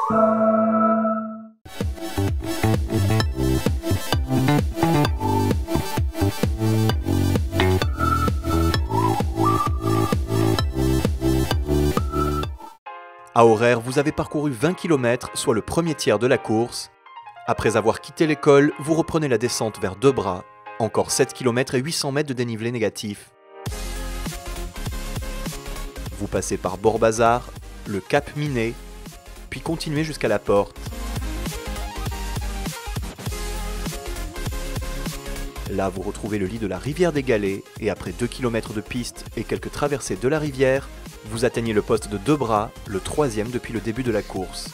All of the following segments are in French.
À Auraire, vous avez parcouru 20 km, soit le premier tiers de la course. Après avoir quitté l'école, vous reprenez la descente vers Debras, encore 7 km et 800 mètres de dénivelé négatif. Vous passez par Bord-Bazar, le Cap Miné, puis continuez jusqu'à la Porte. Là, vous retrouvez le lit de la rivière des Galets et après 2 km de piste et quelques traversées de la rivière, vous atteignez le poste de Debras, le 3e depuis le début de la course.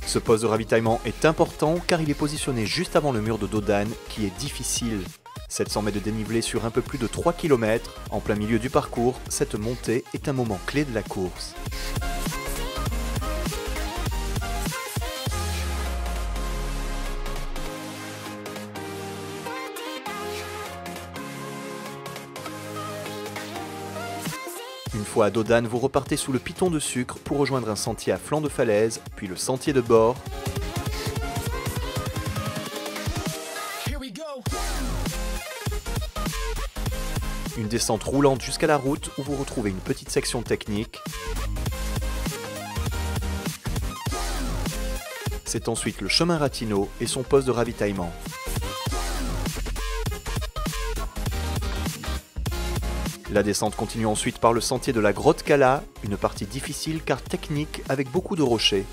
Ce poste de ravitaillement est important car il est positionné juste avant le mur de Dodane qui est difficile. 700 mètres de dénivelé sur un peu plus de 3 km, en plein milieu du parcours, cette montée est un moment clé de la course. Une fois à Dodane, vous repartez sous le piton de sucre pour rejoindre un sentier à flanc de falaise, puis le sentier de bord. Une descente roulante jusqu'à la route où vous retrouvez une petite section technique. C'est ensuite le chemin Ratinot et son poste de ravitaillement. La descente continue ensuite par le sentier de la Grotte Cala, une partie difficile car technique avec beaucoup de rochers.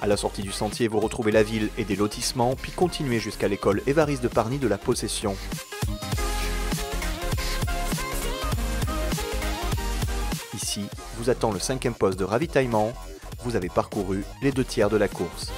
À la sortie du sentier, vous retrouvez la ville et des lotissements, puis continuez jusqu'à l'école Évariste de Parny de la Possession. Ici, vous attend le 5e poste de ravitaillement. Vous avez parcouru les 2 tiers de la course.